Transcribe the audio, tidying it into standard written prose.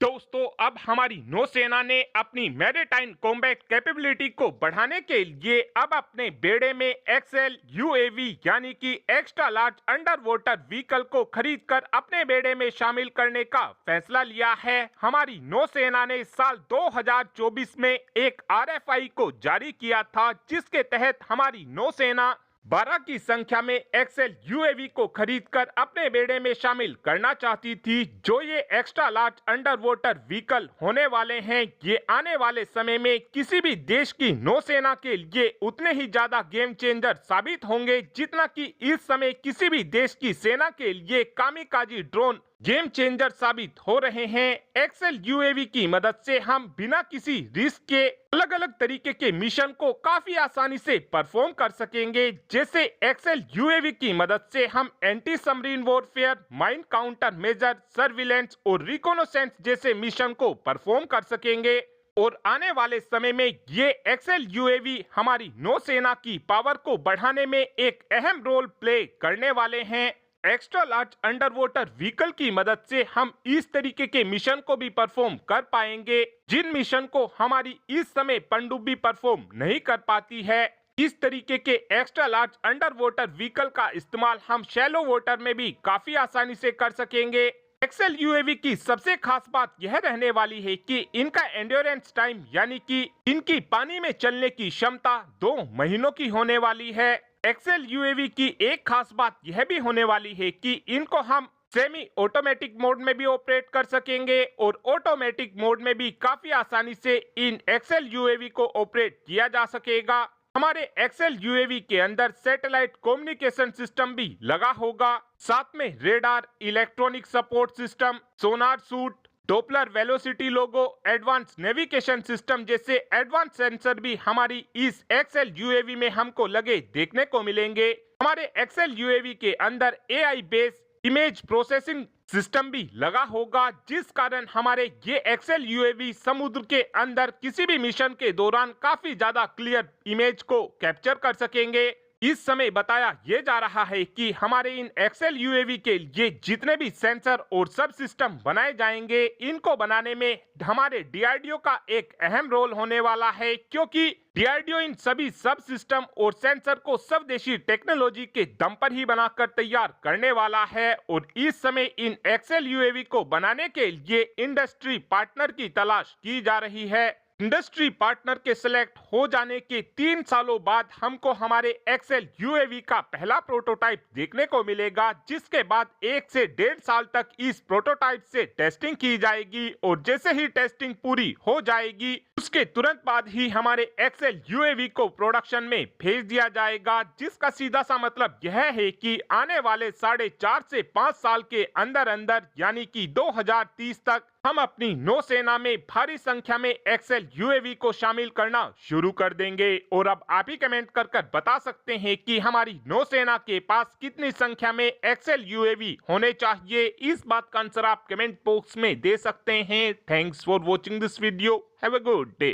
दोस्तों अब हमारी नौसेना ने अपनी मैरीटाइम कॉम्बैट कैपेबिलिटी को बढ़ाने के लिए अब अपने बेड़े में एक्सएल यूएवी यानी कि extra large under water vehicle को खरीदकर अपने बेड़े में शामिल करने का फैसला लिया है। हमारी नौसेना ने साल 2024 में एक आरएफआई को जारी किया था, जिसके तहत हमारी नौसेना 12 की संख्या में एक्सएल यूएवी को खरीदकर अपने बेड़े में शामिल करना चाहती थी। जो ये extra large under water vehicle होने वाले हैं, ये आने वाले समय में किसी भी देश की नौसेना के लिए उतने ही ज्यादा गेम चेंजर साबित होंगे जितना कि इस समय किसी भी देश की सेना के लिए कामिकाजी ड्रोन गेम चेंजर साबित हो रहे हैं। एक्सएल यूएवी की मदद से हम बिना किसी रिस्क के अलग अलग तरीके के मिशन को काफी आसानी से परफॉर्म कर सकेंगे। जैसे एक्सएल यूएवी की मदद से हम anti submarine warfare, mine counter measure, surveillance और रिकॉनेसेंस जैसे मिशन को परफॉर्म कर सकेंगे। और आने वाले समय में ये एक्सएल यूएवी हमारी नौसेना की पावर को बढ़ाने में एक अहम रोल प्ले करने वाले हैं। Extra large under water vehicle की मदद से हम इस तरीके के मिशन को भी परफॉर्म कर पाएंगे जिन मिशन को हमारी इस समय पनडुब्बी परफॉर्म नहीं कर पाती है। इस तरीके के extra large under water vehicle का इस्तेमाल हम शैलो वाटर में भी काफी आसानी से कर सकेंगे। एक्सएल यूएवी की सबसे खास बात यह रहने वाली है कि इनका एंड्योरेंस टाइम यानी कि इनकी पानी में चलने की क्षमता 2 महीनों की होने वाली है। एक्सएल यूएवी की एक खास बात यह भी होने वाली है कि इनको हम सेमी ऑटोमेटिक मोड में भी ऑपरेट कर सकेंगे और ऑटोमेटिक मोड में भी काफी आसानी से इन एक्सएल यूएवी को ऑपरेट किया जा सकेगा। हमारे एक्सएल यूएवी के अंदर सैटेलाइट कम्युनिकेशन सिस्टम भी लगा होगा, साथ में रेडार, इलेक्ट्रॉनिक सपोर्ट सिस्टम, सोनार सूट, डॉपलर वेलोसिटी लोगो, एडवांस नेविगेशन सिस्टम जैसे एडवांस सेंसर भी हमारी इस एक्सएल यूएवी में हमको लगे देखने को मिलेंगे। हमारे एक्सएल यूएवी के अंदर AI based image processing system भी लगा होगा, जिस कारण हमारे ये एक्सएल यूएवी समुद्र के अंदर किसी भी मिशन के दौरान काफी ज्यादा क्लियर इमेज को कैप्चर कर सकेंगे। इस समय बताया ये जा रहा है कि हमारे इन एक्सएल यूएवी के लिए जितने भी सेंसर और सब सिस्टम बनाए जाएंगे, इनको बनाने में हमारे डीआरडीओ का एक अहम रोल होने वाला है, क्योंकि डीआरडीओ इन सभी सब सिस्टम और सेंसर को स्वदेशी टेक्नोलॉजी के दम पर ही बनाकर तैयार करने वाला है। और इस समय इन एक्सएल यूएवी को बनाने के लिए इंडस्ट्री पार्टनर की तलाश की जा रही है। इंडस्ट्री पार्टनर के सिलेक्ट हो जाने के 3 सालों बाद हमको हमारे एक्सएल यूएवी का पहला प्रोटोटाइप देखने को मिलेगा, जिसके बाद 1 से 1.5 साल तक इस प्रोटोटाइप से टेस्टिंग की जाएगी और जैसे ही टेस्टिंग पूरी हो जाएगी उसके तुरंत बाद ही हमारे एक्सएल यूएवी को प्रोडक्शन में भेज दिया जाएगा, जिसका सीधा सा मतलब यह है कि आने वाले 4.5 से 5 साल के अंदर अंदर यानी कि 2030 तक हम अपनी नौसेना में भारी संख्या में एक्सएल यूएवी को शामिल करना शुरू कर देंगे। और अब आप ही कमेंट कर बता सकते हैं कि हमारी नौसेना के पास कितनी संख्या में एक्सएल यूएवी होने चाहिए। इस बात का आंसर आप कमेंट बॉक्स में दे सकते हैं। Thanks for watching this video. Have a good day.